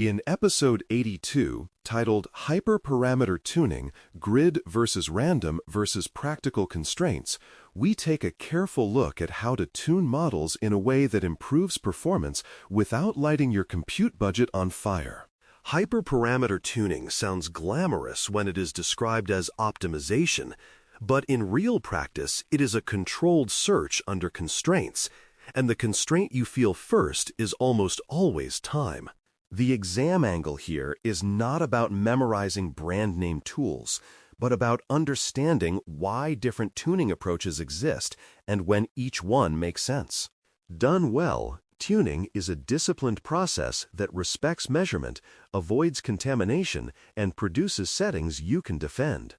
In episode 82, titled Hyperparameter Tuning, Grid versus Random versus Practical Constraints, we take a careful look at how to tune models in a way that improves performance without lighting your compute budget on fire. Hyperparameter tuning sounds glamorous when it is described as optimization, but in real practice, it is a controlled search under constraints, and the constraint you feel first is almost always time. The exam angle here is not about memorizing brand name tools, but about understanding why different tuning approaches exist and when each one makes sense. Done well, tuning is a disciplined process that respects measurement, avoids contamination, and produces settings you can defend.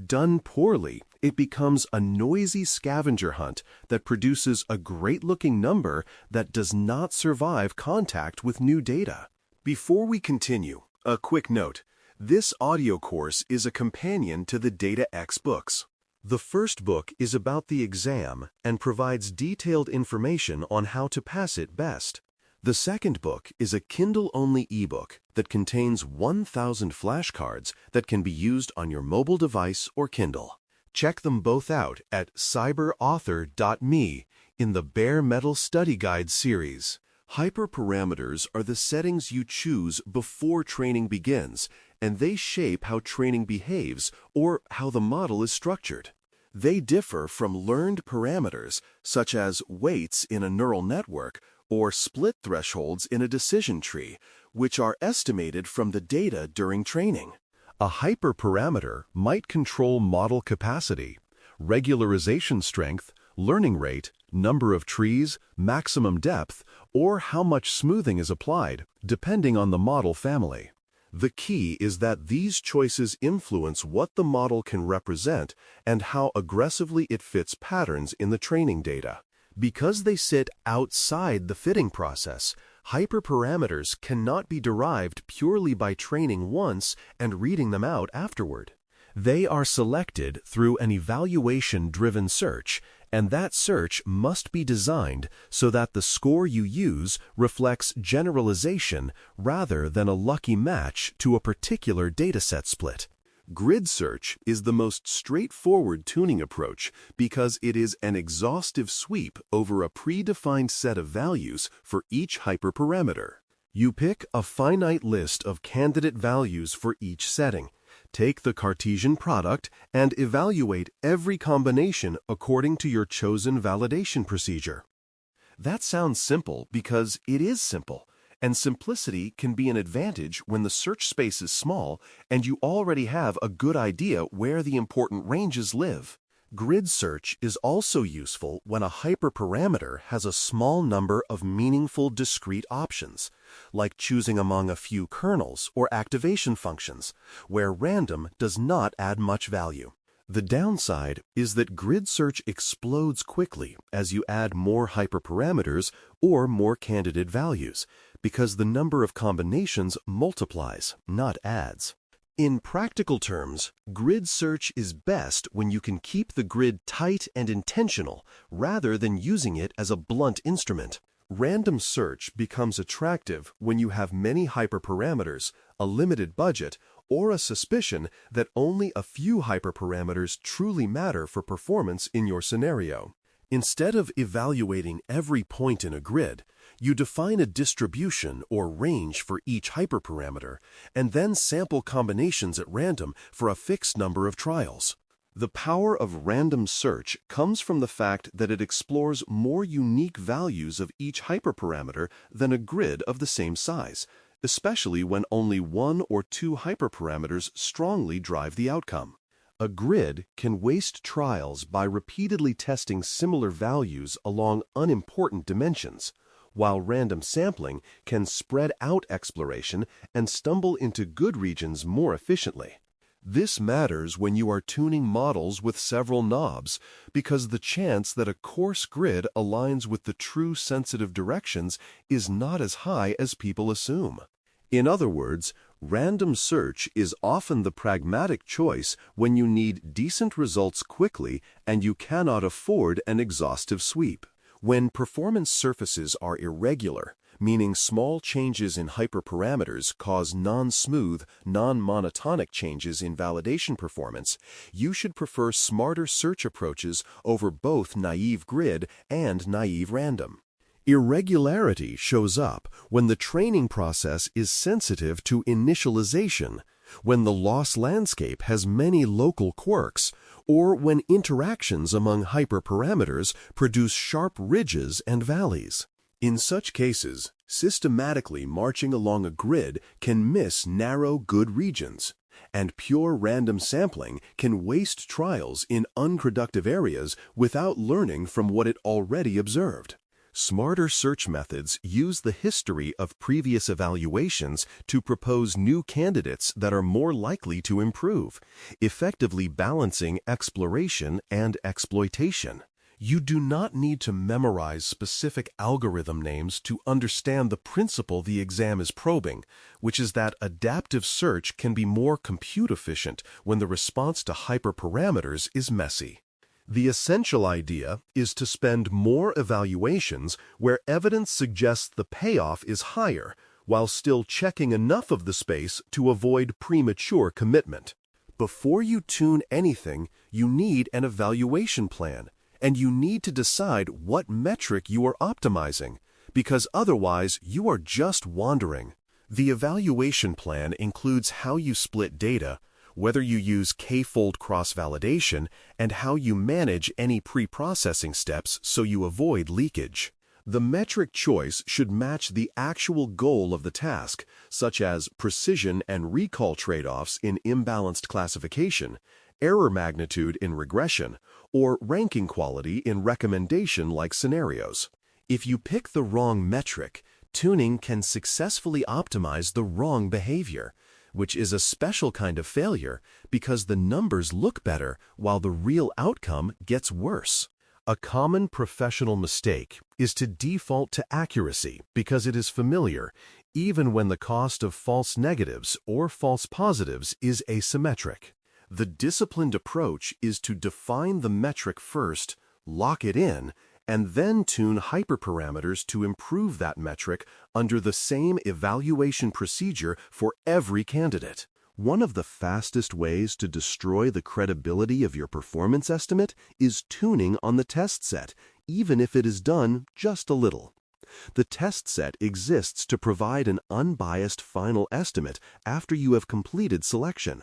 Done poorly, it becomes a noisy scavenger hunt that produces a great-looking number that does not survive contact with new data. Before we continue, a quick note. This audio course is a companion to the DataX books. The first book is about the exam and provides detailed information on how to pass it best. The second book is a Kindle-only ebook that contains 1,000 flashcards that can be used on your mobile device or Kindle. Check them both out at cyber.author.me in the Bare Metal Study Guide series. Hyperparameters are the settings you choose before training begins, and they shape how training behaves or how the model is structured. They differ from learned parameters, such as weights in a neural network or split thresholds in a decision tree, which are estimated from the data during training. A hyperparameter might control model capacity, regularization strength, learning rate, number of trees, maximum depth, or how much smoothing is applied, depending on the model family. The key is that these choices influence what the model can represent and how aggressively it fits patterns in the training data. Because they sit outside the fitting process, hyperparameters cannot be derived purely by training once and reading them out afterward. They are selected through an evaluation-driven search, and that search must be designed so that the score you use reflects generalization rather than a lucky match to a particular dataset split. Grid search is the most straightforward tuning approach because it is an exhaustive sweep over a predefined set of values for each hyperparameter. You pick a finite list of candidate values for each setting. Take the Cartesian product and evaluate every combination according to your chosen validation procedure. That sounds simple because it is simple, and simplicity can be an advantage when the search space is small and you already have a good idea where the important ranges live. Grid search is also useful when a hyperparameter has a small number of meaningful discrete options, like choosing among a few kernels or activation functions, where random does not add much value. The downside is that grid search explodes quickly as you add more hyperparameters or more candidate values, because the number of combinations multiplies, not adds. In practical terms, grid search is best when you can keep the grid tight and intentional rather than using it as a blunt instrument. Random search becomes attractive when you have many hyperparameters, a limited budget, or a suspicion that only a few hyperparameters truly matter for performance in your scenario. Instead of evaluating every point in a grid, you define a distribution or range for each hyperparameter and then sample combinations at random for a fixed number of trials. The power of random search comes from the fact that it explores more unique values of each hyperparameter than a grid of the same size, especially when only one or two hyperparameters strongly drive the outcome. A grid can waste trials by repeatedly testing similar values along unimportant dimensions, while random sampling can spread out exploration and stumble into good regions more efficiently. This matters when you are tuning models with several knobs, because the chance that a coarse grid aligns with the true sensitive directions is not as high as people assume. In other words, random search is often the pragmatic choice when you need decent results quickly and you cannot afford an exhaustive sweep. When performance surfaces are irregular, meaning small changes in hyperparameters cause non-smooth, non-monotonic changes in validation performance, you should prefer smarter search approaches over both naive grid and naive random. Irregularity shows up when the training process is sensitive to initialization, when the loss landscape has many local quirks, or when interactions among hyperparameters produce sharp ridges and valleys. In such cases, systematically marching along a grid can miss narrow good regions, and pure random sampling can waste trials in unproductive areas without learning from what it already observed. Smarter search methods use the history of previous evaluations to propose new candidates that are more likely to improve, effectively balancing exploration and exploitation. You do not need to memorize specific algorithm names to understand the principle the exam is probing, which is that adaptive search can be more compute efficient when the response to hyperparameters is messy. The essential idea is to spend more evaluations where evidence suggests the payoff is higher, while still checking enough of the space to avoid premature commitment. Before you tune anything, you need an evaluation plan, and you need to decide what metric you are optimizing, because otherwise you are just wandering. The evaluation plan includes how you split data, whether you use k-fold cross-validation, and how you manage any pre-processing steps so you avoid leakage. The metric choice should match the actual goal of the task, such as precision and recall trade-offs in imbalanced classification, error magnitude in regression, or ranking quality in recommendation-like scenarios. If you pick the wrong metric, tuning can successfully optimize the wrong behavior, which is a special kind of failure because the numbers look better while the real outcome gets worse. A common professional mistake is to default to accuracy because it is familiar, even when the cost of false negatives or false positives is asymmetric. The disciplined approach is to define the metric first, lock it in, and then tune hyperparameters to improve that metric under the same evaluation procedure for every candidate. One of the fastest ways to destroy the credibility of your performance estimate is tuning on the test set, even if it is done just a little. The test set exists to provide an unbiased final estimate after you have completed selection.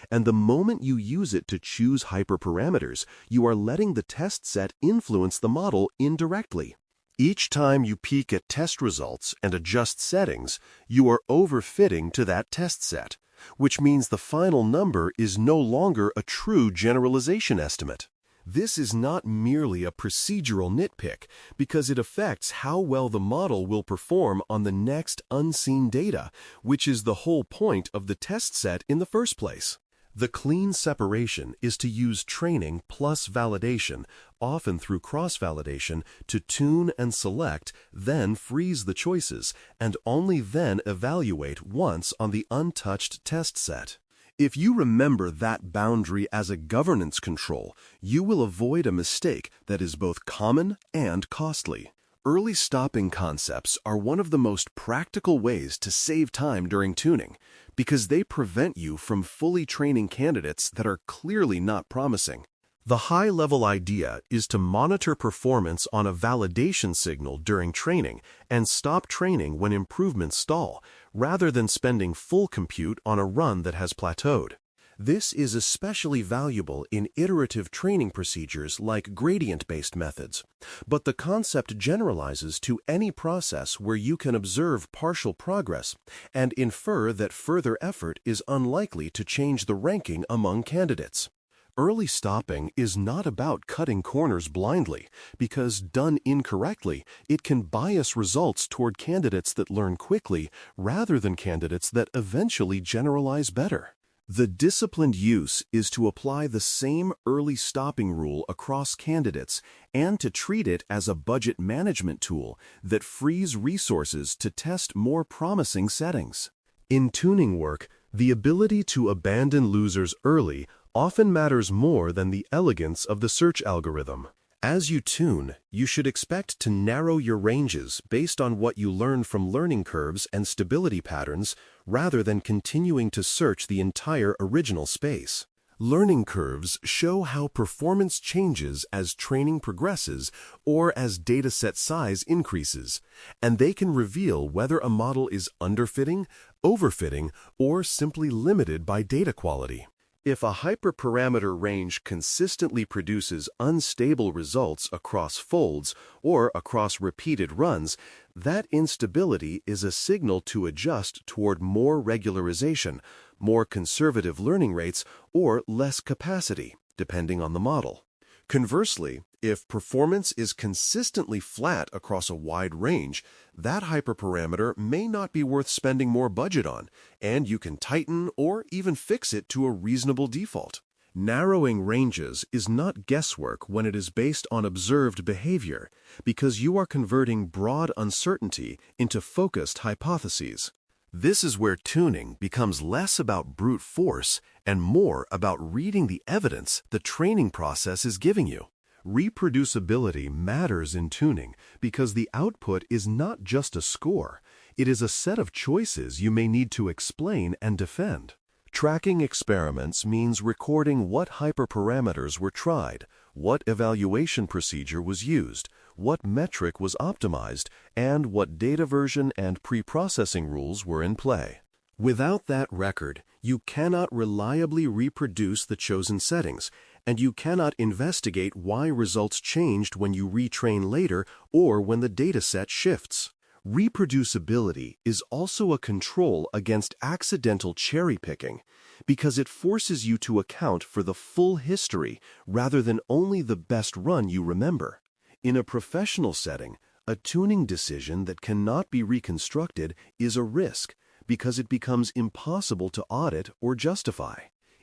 And the moment you use it to choose hyperparameters, you are letting the test set influence the model indirectly. Each time you peek at test results and adjust settings, you are overfitting to that test set, which means the final number is no longer a true generalization estimate. This is not merely a procedural nitpick because it affects how well the model will perform on the next unseen data, which is the whole point of the test set in the first place. The clean separation is to use training plus validation, often through cross-validation, to tune and select, then freeze the choices, and only then evaluate once on the untouched test set. If you remember that boundary as a governance control, you will avoid a mistake that is both common and costly. Early stopping concepts are one of the most practical ways to save time during tuning, because they prevent you from fully training candidates that are clearly not promising. The high-level idea is to monitor performance on a validation signal during training and stop training when improvements stall, rather than spending full compute on a run that has plateaued. This is especially valuable in iterative training procedures like gradient-based methods, but the concept generalizes to any process where you can observe partial progress and infer that further effort is unlikely to change the ranking among candidates. Early stopping is not about cutting corners blindly, because done incorrectly, it can bias results toward candidates that learn quickly rather than candidates that eventually generalize better. The disciplined use is to apply the same early stopping rule across candidates and to treat it as a budget management tool that frees resources to test more promising settings. In tuning work, the ability to abandon losers early often matters more than the elegance of the search algorithm. As you tune, you should expect to narrow your ranges based on what you learn from learning curves and stability patterns rather than continuing to search the entire original space. Learning curves show how performance changes as training progresses or as dataset size increases, and they can reveal whether a model is underfitting, overfitting, or simply limited by data quality. If a hyperparameter range consistently produces unstable results across folds or across repeated runs, that instability is a signal to adjust toward more regularization, more conservative learning rates, or less capacity, depending on the model. Conversely, if performance is consistently flat across a wide range, that hyperparameter may not be worth spending more budget on, and you can tighten or even fix it to a reasonable default. Narrowing ranges is not guesswork when it is based on observed behavior, because you are converting broad uncertainty into focused hypotheses. This is where tuning becomes less about brute force and more about reading the evidence the training process is giving you. Reproducibility matters in tuning because the output is not just a score, it is a set of choices you may need to explain and defend. Tracking experiments means recording what hyperparameters were tried, what evaluation procedure was used, what metric was optimized, and what data version and pre-processing rules were in play. Without that record, you cannot reliably reproduce the chosen settings, and you cannot investigate why results changed when you retrain later or when the dataset shifts. Reproducibility is also a control against accidental cherry-picking because it forces you to account for the full history rather than only the best run you remember. In a professional setting, a tuning decision that cannot be reconstructed is a risk because it becomes impossible to audit or justify.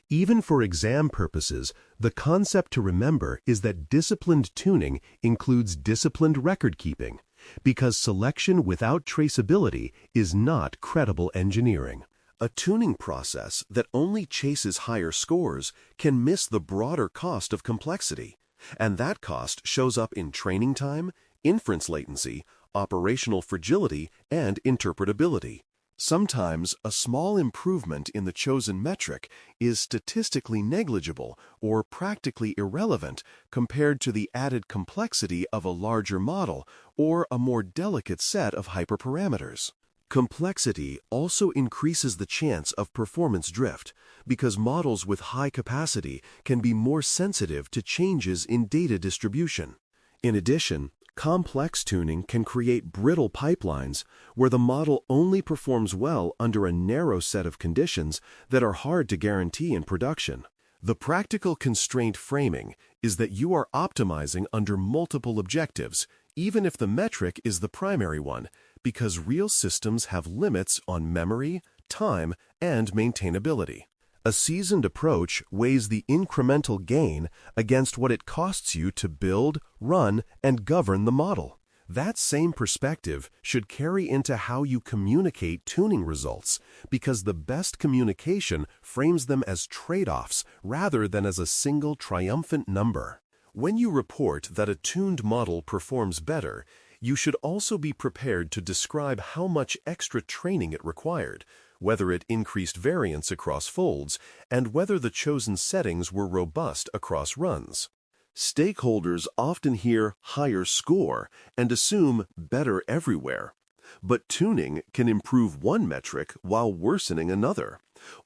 Even for exam purposes, the concept to remember is that disciplined tuning includes disciplined record-keeping, because selection without traceability is not credible engineering. A tuning process that only chases higher scores can miss the broader cost of complexity, and that cost shows up in training time, inference latency, operational fragility, and interpretability. Sometimes a small improvement in the chosen metric is statistically negligible or practically irrelevant compared to the added complexity of a larger model or a more delicate set of hyperparameters. Complexity also increases the chance of performance drift because models with high capacity can be more sensitive to changes in data distribution. In addition, complex tuning can create brittle pipelines where the model only performs well under a narrow set of conditions that are hard to guarantee in production. The practical constraint framing is that you are optimizing under multiple objectives, even if the metric is the primary one, because real systems have limits on memory, time, and maintainability. A seasoned approach weighs the incremental gain against what it costs you to build, run, and govern the model. That same perspective should carry into how you communicate tuning results, because the best communication frames them as trade-offs rather than as a single triumphant number. When you report that a tuned model performs better, you should also be prepared to describe how much extra training it required, whether it increased variance across folds, and whether the chosen settings were robust across runs. Stakeholders often hear higher score and assume better everywhere. But tuning can improve one metric while worsening another,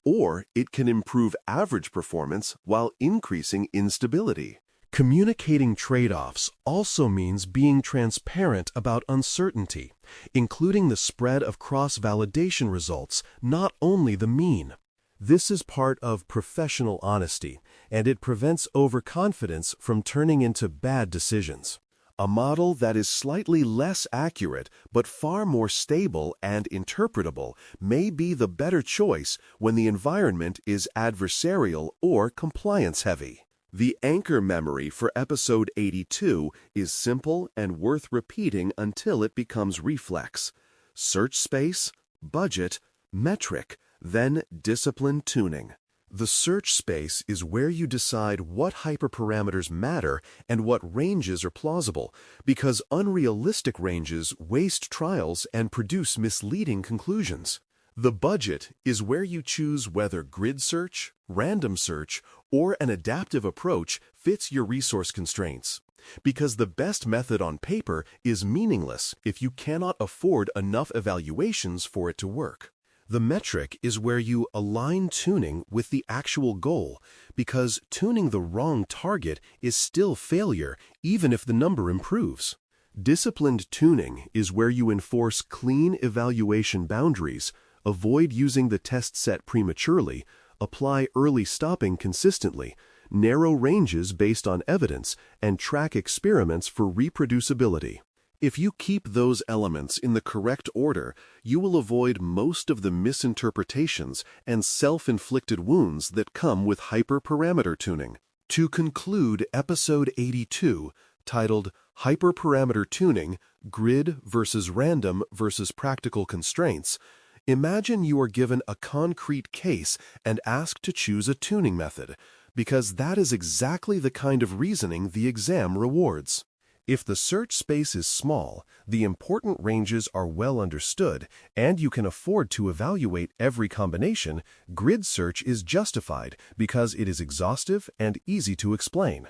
or it can improve average performance while increasing instability. Communicating trade-offs also means being transparent about uncertainty, including the spread of cross-validation results, not only the mean. This is part of professional honesty, and it prevents overconfidence from turning into bad decisions. A model that is slightly less accurate but far more stable and interpretable may be the better choice when the environment is adversarial or compliance-heavy. The anchor memory for episode 82 is simple and worth repeating until it becomes reflex. Search space, budget, metric, then discipline tuning. The search space is where you decide what hyperparameters matter and what ranges are plausible, because unrealistic ranges waste trials and produce misleading conclusions. The budget is where you choose whether grid search, random search, or an adaptive approach fits your resource constraints, because the best method on paper is meaningless if you cannot afford enough evaluations for it to work. The metric is where you align tuning with the actual goal, because tuning the wrong target is still failure even if the number improves. Disciplined tuning is where you enforce clean evaluation boundaries, avoid using the test set prematurely, apply early stopping consistently, narrow ranges based on evidence, and track experiments for reproducibility. If you keep those elements in the correct order, you will avoid most of the misinterpretations and self-inflicted wounds that come with hyperparameter tuning. To conclude episode 82, titled Hyperparameter Tuning, Grid versus Random versus Practical Constraints, imagine you are given a concrete case and asked to choose a tuning method, because that is exactly the kind of reasoning the exam rewards. If the search space is small, the important ranges are well understood, and you can afford to evaluate every combination, grid search is justified because it is exhaustive and easy to explain.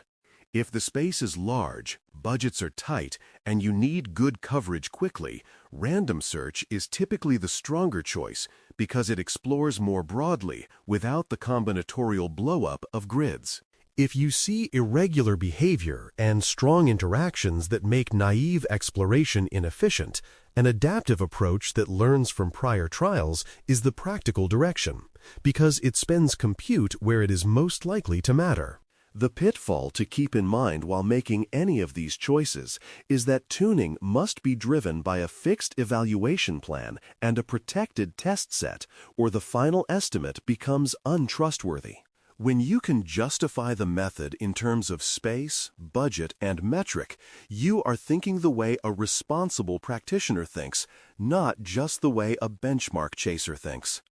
If the space is large, budgets are tight, and you need good coverage quickly, random search is typically the stronger choice because it explores more broadly without the combinatorial blow-up of grids. If you see irregular behavior and strong interactions that make naive exploration inefficient, an adaptive approach that learns from prior trials is the practical direction, because it spends compute where it is most likely to matter. The pitfall to keep in mind while making any of these choices is that tuning must be driven by a fixed evaluation plan and a protected test set, or the final estimate becomes untrustworthy. When you can justify the method in terms of space, budget, and metric, you are thinking the way a responsible practitioner thinks, not just the way a benchmark chaser thinks.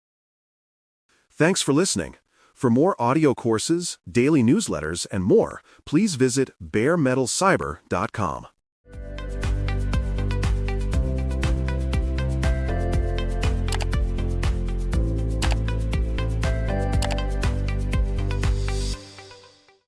Thanks for listening. For more audio courses, daily newsletters, and more, please visit BareMetalCyber.com.